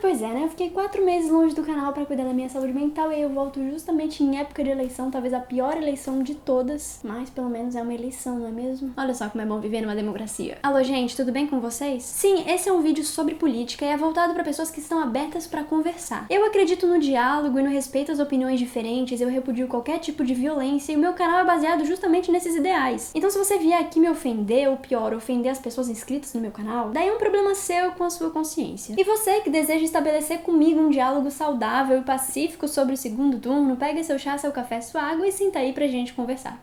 Pois é, né? Eu fiquei 4 meses longe do canal pra cuidar da minha saúde mental e aí eu volto justamente em época de eleição, talvez a pior eleição de todas, mas pelo menos é uma eleição, não é mesmo? Olha só como é bom viver numa democracia. Alô, gente, tudo bem com vocês? Sim, esse é um vídeo sobre política e é voltado pra pessoas que estão abertas pra conversar. Eu acredito no diálogo e no respeito às opiniões diferentes, eu repudio qualquer tipo de violência e o meu canal é baseado justamente nesses ideais. Então se você vier aqui me ofender, ou pior, ofender as pessoas inscritas no meu canal, daí é um problema seu com a sua consciência. E você que deseja estabelecer comigo um diálogo saudável e pacífico sobre o segundo turno, pega seu chá, seu café, sua água e senta aí pra gente conversar.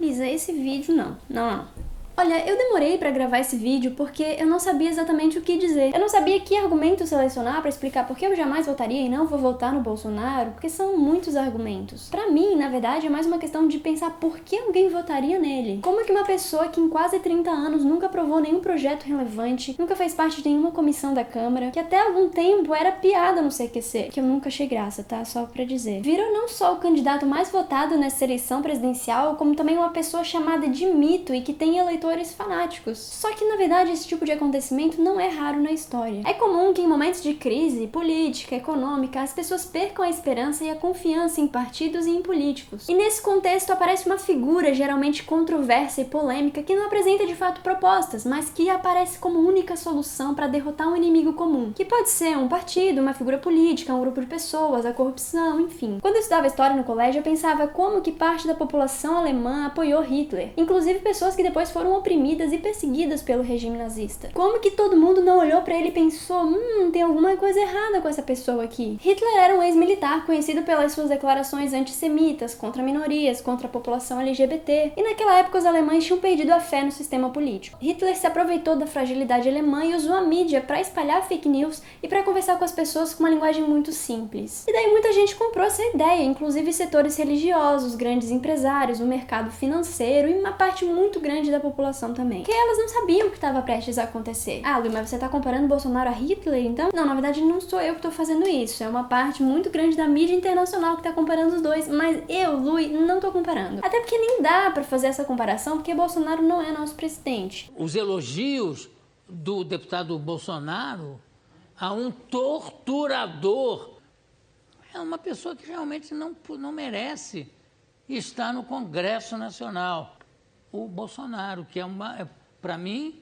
Lisa, esse vídeo não. Olha, eu demorei pra gravar esse vídeo porque eu não sabia exatamente o que dizer. Eu não sabia que argumento selecionar pra explicar por que eu jamais votaria e não vou votar no Bolsonaro, porque são muitos argumentos. Pra mim, na verdade, é mais uma questão de pensar por que alguém votaria nele. Como que uma pessoa que em quase 30 anos nunca aprovou nenhum projeto relevante, nunca fez parte de nenhuma comissão da Câmara, que até algum tempo era piada no CQC, que eu nunca achei graça, tá? Só pra dizer. Virou não só o candidato mais votado nessa eleição presidencial, como também uma pessoa chamada de mito e que tem eleitores fanáticos. Só que, na verdade, esse tipo de acontecimento não é raro na história. É comum que em momentos de crise política, econômica, as pessoas percam a esperança e a confiança em partidos e em políticos. E nesse contexto aparece uma figura geralmente controversa e polêmica que não apresenta de fato propostas, mas que aparece como única solução para derrotar um inimigo comum, que pode ser um partido, uma figura política, um grupo de pessoas, a corrupção, enfim. Quando eu estudava história no colégio, eu pensava como que parte da população alemã apoiou Hitler, inclusive pessoas que depois foram oprimidas e perseguidas pelo regime nazista. Como que todo mundo não olhou pra ele e pensou, tem alguma coisa errada com essa pessoa aqui? Hitler era um ex-militar conhecido pelas suas declarações antissemitas, contra minorias, contra a população LGBT, e naquela época os alemães tinham perdido a fé no sistema político. Hitler se aproveitou da fragilidade alemã e usou a mídia pra espalhar fake news e pra conversar com as pessoas com uma linguagem muito simples. E daí muita gente comprou essa ideia, inclusive setores religiosos, grandes empresários, o mercado financeiro e uma parte muito grande da população também. Porque elas não sabiam o que estava prestes a acontecer. Ah, Lu, mas você tá comparando Bolsonaro a Hitler, então? Não, na verdade não sou eu que tô fazendo isso. É uma parte muito grande da mídia internacional que tá comparando os dois. Mas eu, Lu, não tô comparando. Até porque nem dá pra fazer essa comparação, porque Bolsonaro não é nosso presidente. Os elogios do deputado Bolsonaro a um torturador é uma pessoa que realmente não merece estar no Congresso Nacional. O Bolsonaro, que para mim,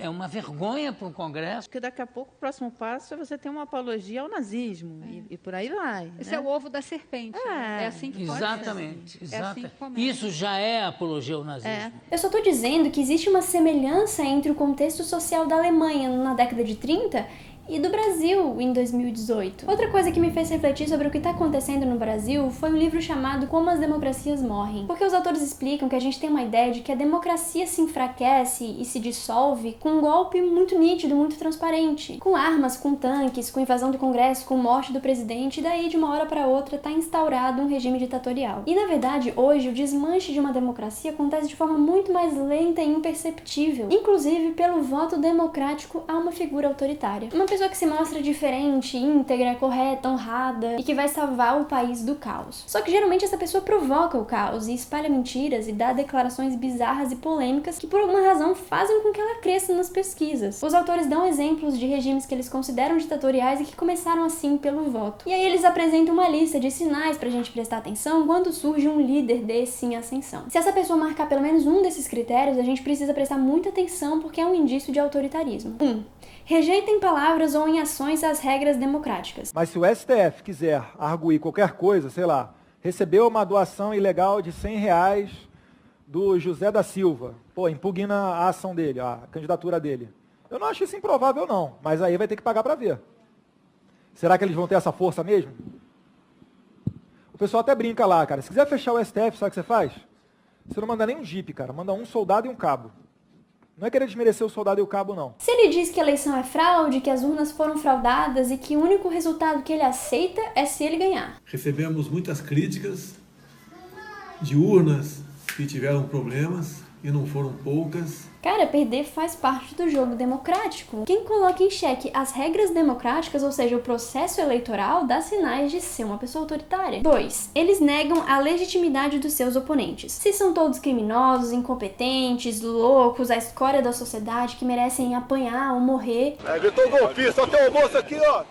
é uma vergonha para o Congresso. Porque daqui a pouco o próximo passo é você ter uma apologia ao nazismo e por aí vai. Esse né? é o ovo da serpente. É assim que Exatamente, pode ser. É assim que começa. Isso já é apologia ao nazismo. Eu só tô dizendo que existe uma semelhança entre o contexto social da Alemanha na década de 30 e do Brasil em 2018. Outra coisa que me fez refletir sobre o que está acontecendo no Brasil foi um livro chamado Como as Democracias Morrem. Porque os autores explicam que a gente tem uma ideia de que a democracia se enfraquece e se dissolve com um golpe muito nítido, muito transparente. Com armas, com tanques, com invasão do Congresso, com morte do presidente, e daí de uma hora para outra está instaurado um regime ditatorial. E na verdade, hoje, o desmanche de uma democracia acontece de forma muito mais lenta e imperceptível, inclusive pelo voto democrático a uma figura autoritária. Uma pessoa que se mostra diferente, íntegra, correta, honrada e que vai salvar o país do caos. Só que geralmente essa pessoa provoca o caos e espalha mentiras e dá declarações bizarras e polêmicas que por alguma razão fazem com que ela cresça nas pesquisas. Os autores dão exemplos de regimes que eles consideram ditatoriais e que começaram assim pelo voto. E aí eles apresentam uma lista de sinais pra gente prestar atenção quando surge um líder desse em ascensão. Se essa pessoa marcar pelo menos um desses critérios, a gente precisa prestar muita atenção porque é um indício de autoritarismo. 1. Rejeita em palavras ou em ações as regras democráticas. Mas se o STF quiser arguir qualquer coisa, sei lá, recebeu uma doação ilegal de R$100 do José da Silva, impugna a ação dele, a candidatura dele. Eu não acho isso improvável não, mas aí vai ter que pagar para ver. Será que eles vão ter essa força mesmo? O pessoal até brinca lá, cara, se quiser fechar o STF, sabe o que você faz? Você não manda nem um jipe, cara, manda um soldado e um cabo. Não é querer desmerecer o soldado e o cabo, não. Se ele diz que a eleição é fraude, que as urnas foram fraudadas e que o único resultado que ele aceita é se ele ganhar. Recebemos muitas críticas de urnas que tiveram problemas e não foram poucas. Cara, perder faz parte do jogo democrático. Quem coloca em xeque as regras democráticas, ou seja, o processo eleitoral, dá sinais de ser uma pessoa autoritária. 2. Eles negam a legitimidade dos seus oponentes. Se são todos criminosos, incompetentes, loucos, a escória da sociedade que merecem apanhar ou morrer. Gritou golpista, só tem um moço aqui, ó.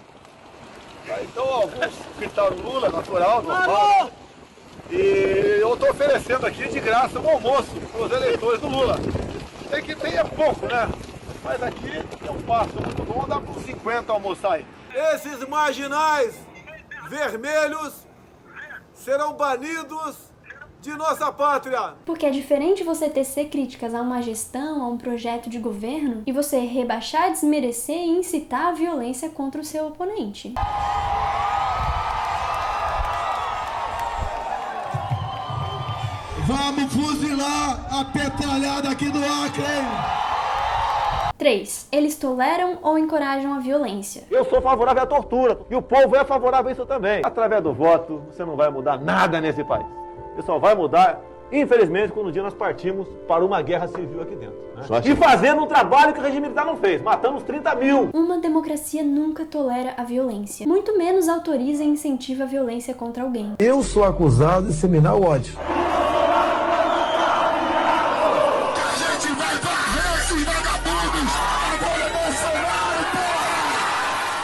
Então, alguns gritaram Lula, natural, normal. E eu tô oferecendo aqui de graça um almoço para os eleitores do Lula. Tem que ter pouco, né? Mas aqui é um passo muito bom, dá para uns 50 almoçar aí. Esses marginais vermelhos serão banidos de nossa pátria. Porque é diferente você tecer críticas a uma gestão, a um projeto de governo, e você rebaixar, desmerecer e incitar a violência contra o seu oponente. Vamos fuzilar a petralhada aqui do Acre, hein? 3. Eles toleram ou encorajam a violência. Eu sou favorável à tortura e o povo é favorável a isso também. Através do voto, você não vai mudar nada nesse país. Você só vai mudar, infelizmente, quando um dia nós partimos para uma guerra civil aqui dentro. Né? E fazendo um trabalho que o regime militar não fez. Matamos 30 mil. Uma democracia nunca tolera a violência. Muito menos autoriza e incentiva a violência contra alguém. Eu sou acusado de disseminar o ódio.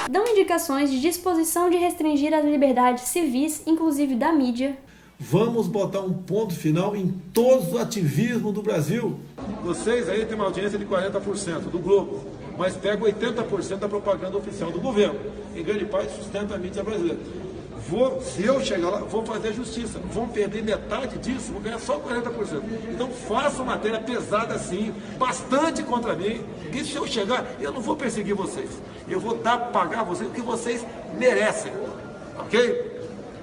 Dão indicações de disposição de restringir as liberdades civis, inclusive da mídia. Vamos botar um ponto final em todos os ativismos do Brasil. Vocês aí têm uma audiência de 40% do Globo, mas pegam 80% da propaganda oficial do governo. Em grande parte sustenta a mídia brasileira. Se eu chegar lá, vou fazer justiça. Vão perder metade disso, vou ganhar só 40%. Então façam matéria pesada assim, bastante contra mim, que se eu chegar, eu não vou perseguir vocês. Eu vou pagar vocês o que vocês merecem. Ok?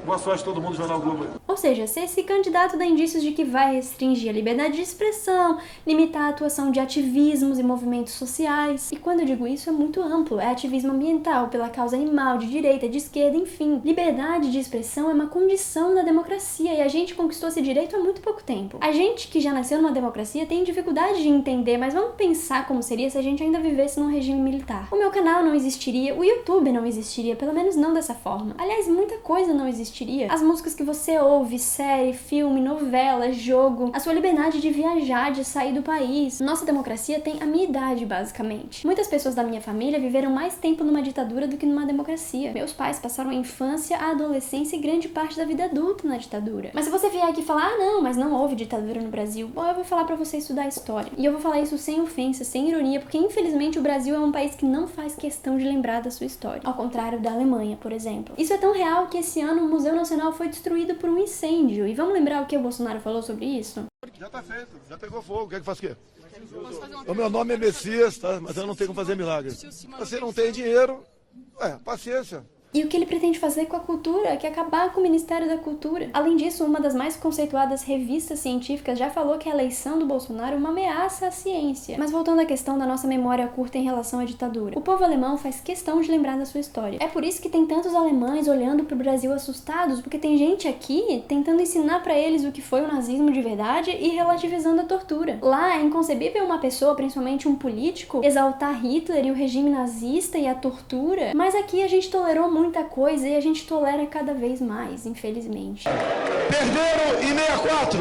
Boa sorte a todo mundo do Jornal Globo. Ou seja, se esse candidato dá indícios de que vai restringir a liberdade de expressão, limitar a atuação de ativismos e movimentos sociais, e quando eu digo isso é muito amplo, é ativismo ambiental, pela causa animal, de direita, de esquerda, enfim. Liberdade de expressão é uma condição da democracia e a gente conquistou esse direito há muito pouco tempo. A gente que já nasceu numa democracia tem dificuldade de entender, mas vamos pensar como seria se a gente ainda vivesse num regime militar. O meu canal não existiria, o YouTube não existiria, pelo menos não dessa forma. Aliás, muita coisa não existiria. As músicas que você ouve, série, filme, novela, jogo, a sua liberdade de viajar, de sair do país. Nossa democracia tem a minha idade, basicamente. Muitas pessoas da minha família viveram mais tempo numa ditadura do que numa democracia. Meus pais passaram a infância, a adolescência e grande parte da vida adulta na ditadura. Mas se você vier aqui falar, ah não, mas não houve ditadura no Brasil, bom, eu vou falar pra você estudar história. E eu vou falar isso sem ofensa, sem ironia, porque infelizmente o Brasil é um país que não faz questão de lembrar da sua história. Ao contrário da Alemanha, por exemplo. Isso é tão real que esse ano o Museu Nacional foi destruído por um incêndio. E vamos lembrar o que o Bolsonaro falou sobre isso? Já tá feito, já pegou fogo. Quer que faça o quê? O meu nome é Messias, tá? Mas eu não tenho como fazer milagre. Você não tem dinheiro, paciência. E o que ele pretende fazer com a cultura, que é acabar com o Ministério da Cultura. Além disso, uma das mais conceituadas revistas científicas já falou que a eleição do Bolsonaro é uma ameaça à ciência. Mas voltando à questão da nossa memória curta em relação à ditadura. O povo alemão faz questão de lembrar da sua história. É por isso que tem tantos alemães olhando pro Brasil assustados, porque tem gente aqui tentando ensinar pra eles o que foi o nazismo de verdade e relativizando a tortura. Lá é inconcebível uma pessoa, principalmente um político, exaltar Hitler e o regime nazista e a tortura, mas aqui a gente tolerou muita coisa e a gente tolera cada vez mais, infelizmente. Perderam em 64,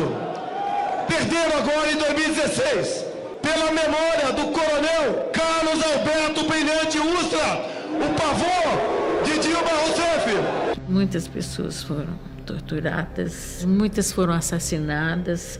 perderam agora em 2016, pela memória do coronel Carlos Alberto Brilhante Ustra, o pavor de Dilma Rousseff. Muitas pessoas foram torturadas, muitas foram assassinadas.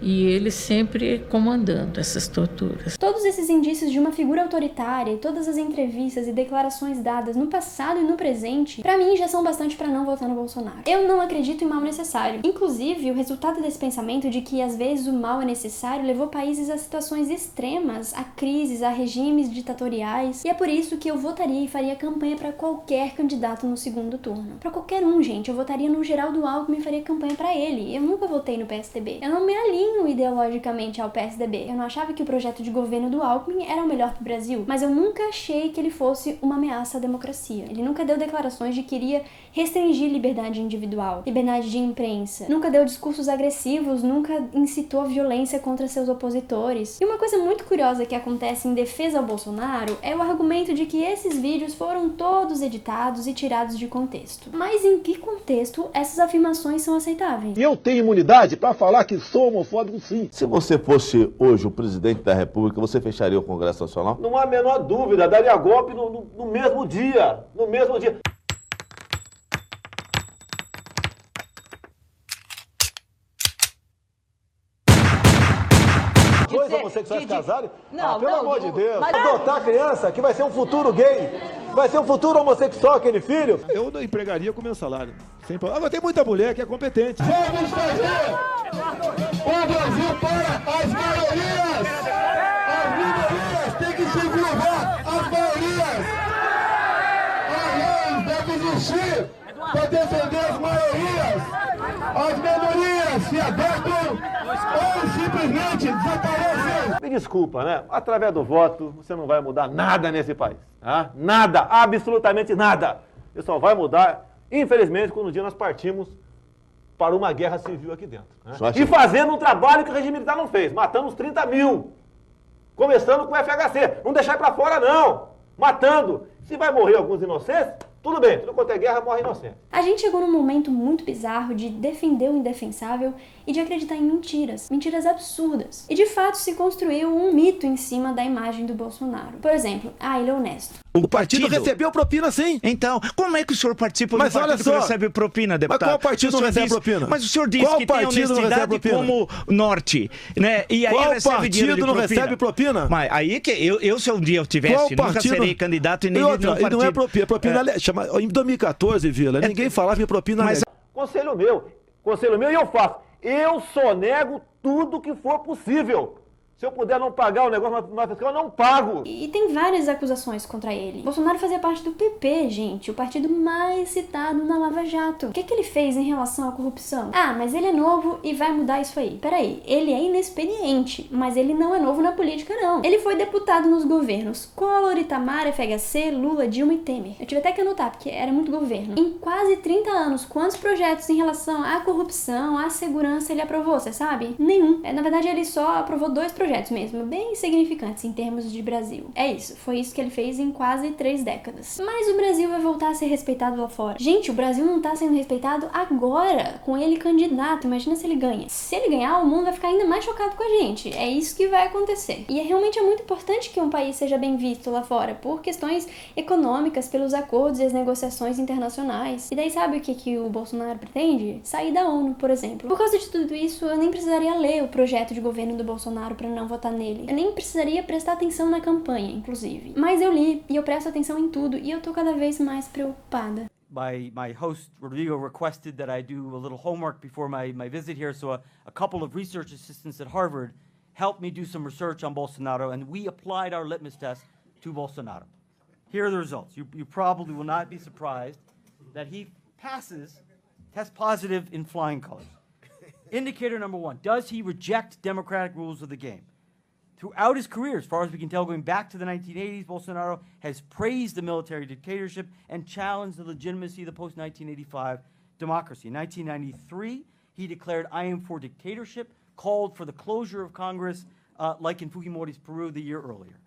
E ele sempre comandando essas torturas. Todos esses indícios de uma figura autoritária e todas as entrevistas e declarações dadas no passado e no presente, pra mim já são bastante pra não votar no Bolsonaro. Eu não acredito em mal necessário. Inclusive, o resultado desse pensamento de que às vezes o mal é necessário levou países a situações extremas, a crises, a regimes ditatoriais, e é por isso que eu votaria e faria campanha pra qualquer candidato no segundo turno. Pra qualquer um, gente. Eu votaria no Geraldo Alckmin e faria campanha pra ele. Eu nunca votei no PSDB. Eu não me alinho alinho ideologicamente ao PSDB. Eu não achava que o projeto de governo do Alckmin era o melhor pro Brasil, mas eu nunca achei que ele fosse uma ameaça à democracia. Ele nunca deu declarações de que iria restringir liberdade individual, liberdade de imprensa, nunca deu discursos agressivos, nunca incitou a violência contra seus opositores. E uma coisa muito curiosa que acontece em defesa ao Bolsonaro é o argumento de que esses vídeos foram todos editados e tirados de contexto. Mas em que contexto essas afirmações são aceitáveis? E eu tenho imunidade para falar que sou homofóbico, sim. Se você fosse hoje o presidente da República, você fecharia o Congresso Nacional? Não há a menor dúvida, daria golpe no mesmo dia. No mesmo dia. Dois homossexuais casarem? Não, pelo amor de Deus. Mas... adotar a criança que vai ser um futuro gay, vai ser um futuro homossexual aquele filho. Eu não empregaria com meu salário. Sem problema. Agora tem muita mulher que é competente. Vamos fazer o Brasil para as maiorias. As minorias têm que se curvar às maiorias. A lei deve existir para defender as maiorias. As minorias se adaptam ou simplesmente desaparecem. Me desculpa, né? Através do voto, você não vai mudar nada nesse país. Tá? Nada, absolutamente nada. Você só vai mudar, infelizmente, quando um dia nós partimos para uma guerra civil aqui dentro. Né? E fazendo um trabalho que o regime militar não fez, matando os 30 mil. Começando com o FHC. Não deixar para fora, não. Matando. Se vai morrer alguns inocentes, tudo bem, tudo quanto é guerra, morre inocente. A gente chegou num momento muito bizarro de defender o indefensável e de acreditar em mentiras. Mentiras absurdas. E de fato se construiu um mito em cima da imagem do Bolsonaro. Por exemplo, ele é honesto. O partido recebeu propina, sim. Então, como é que o senhor participa do partido que recebe propina, deputado? Mas qual partido não recebe propina? Mas o senhor disse que tem honestidade como norte, né? E aí qual recebe dinheiro de propina. Qual partido não recebe propina? Mas aí que eu se um dia eu tivesse, nunca serei candidato e nem outra, nenhum partido. E não é propina, propina chama, em 2014, Vila, ninguém falava em propina. Mas conselho meu, e eu faço. Eu só nego tudo que for possível. Se eu puder não pagar o negócio na fiscal, eu não pago. E tem várias acusações contra ele. Bolsonaro fazia parte do PP, gente, o partido mais citado na Lava Jato. O que ele fez em relação à corrupção? Mas ele é novo e vai mudar isso aí. Peraí, ele é inexperiente, mas ele não é novo na política, não. Ele foi deputado nos governos Collor, Itamar, FHC, Lula, Dilma e Temer. Eu tive até que anotar, porque era muito governo. Em quase 30 anos, quantos projetos em relação à corrupção, à segurança ele aprovou, você sabe? Nenhum. Na verdade, ele só aprovou 2 projetos mesmo, bem insignificantes em termos de Brasil. É isso, foi isso que ele fez em quase 3 décadas. Mas o Brasil vai voltar a ser respeitado lá fora. Gente, o Brasil não tá sendo respeitado agora, com ele candidato, imagina se ele ganha. Se ele ganhar, o mundo vai ficar ainda mais chocado com a gente. É isso que vai acontecer. E realmente é muito importante que um país seja bem visto lá fora, por questões econômicas, pelos acordos e as negociações internacionais. E daí sabe o que o Bolsonaro pretende? Sair da ONU, por exemplo. Por causa de tudo isso, eu nem precisaria ler o projeto de governo do Bolsonaro pra não votar nele. Eu nem precisaria prestar atenção na campanha, inclusive. Mas eu li e eu presto atenção em tudo e eu tô cada vez mais preocupada. My host, Rodrigo, requested that I do a little homework before my visit here, so a couple of research assistants at Harvard helped me do some research on Bolsonaro, and we applied our litmus test to Bolsonaro. Here are the results. You probably will not be surprised that he tests positive in flying colors. Indicator number 1, does he reject democratic rules of the game? Throughout his career, as far as we can tell, going back to the 1980s, Bolsonaro has praised the military dictatorship and challenged the legitimacy of the post-1985 democracy. In 1993, he declared, "I am for dictatorship," called for the closure of Congress, like in Fujimori's Peru the year earlier.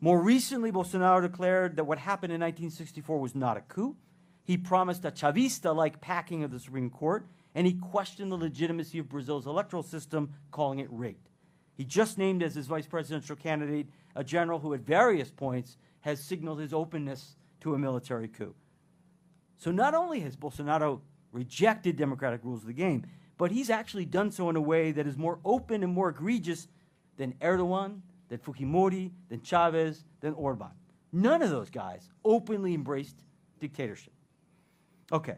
More recently, Bolsonaro declared that what happened in 1964 was not a coup. He promised a Chavista-like packing of the Supreme Court, and he questioned the legitimacy of Brazil's electoral system, calling it rigged. He just named as his vice presidential candidate a general who at various points has signaled his openness to a military coup. So not only has Bolsonaro rejected democratic rules of the game, but he's actually done so in a way that is more open and more egregious than Erdogan, than Fujimori, than Chavez, than Orban. None of those guys openly embraced dictatorship. Okay.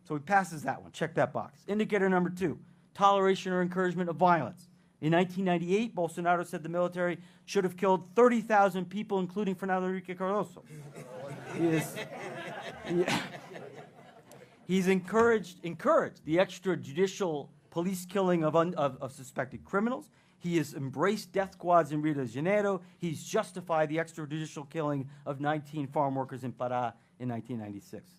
So he passes that one. Check that box. Indicator number 2, toleration or encouragement of violence. In 1998, Bolsonaro said the military should have killed 30,000 people, including Fernando Henrique Cardoso. He's encouraged the extrajudicial police killing of suspected criminals. He has embraced death squads in Rio de Janeiro. He's justified the extrajudicial killing of 19 farm workers in Pará in 1996.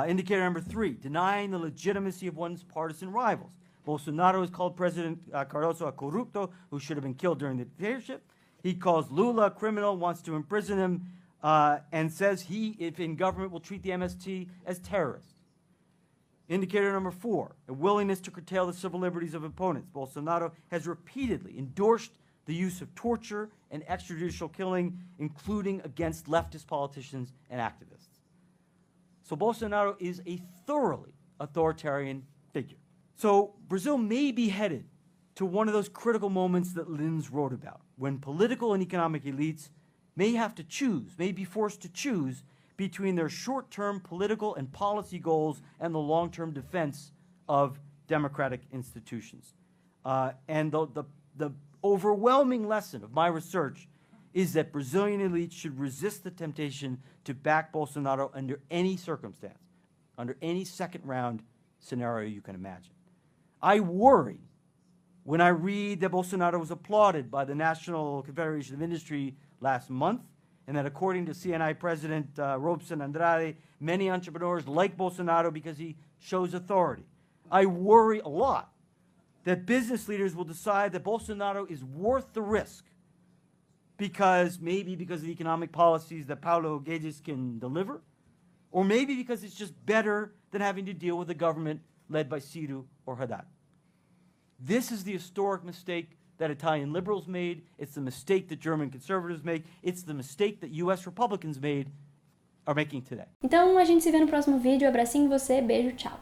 Indicator number 3, denying the legitimacy of one's partisan rivals. Bolsonaro has called President Cardoso a corrupto who should have been killed during the dictatorship. He calls Lula a criminal, wants to imprison him, and says he, if in government, will treat the MST as terrorists. Indicator number 4, a willingness to curtail the civil liberties of opponents. Bolsonaro has repeatedly endorsed the use of torture and extrajudicial killing, including against leftist politicians and activists. So Bolsonaro is a thoroughly authoritarian figure. So Brazil may be headed to one of those critical moments that Lins wrote about, when political and economic elites may have to choose, may be forced to choose between their short-term political and policy goals and the long-term defense of democratic institutions. And the overwhelming lesson of my research is that Brazilian elites should resist the temptation to back Bolsonaro under any circumstance, under any second-round scenario you can imagine. I worry when I read that Bolsonaro was applauded by the National Confederation of Industry last month, and that according to CNI President Robson Andrade, many entrepreneurs like Bolsonaro because he shows authority. I worry a lot that business leaders will decide that Bolsonaro is worth the risk maybe because of the economic policies that Paulo Guedes can deliver, or maybe because it's just better than having to deal with a government led by Ciro or Haddad. This is the historic mistake that Italian liberals made. It's the mistake that German conservatives make. It's the mistake that US Republicans are making today. Então a gente se vê no próximo vídeo. Abracinho em você, beijo, tchau.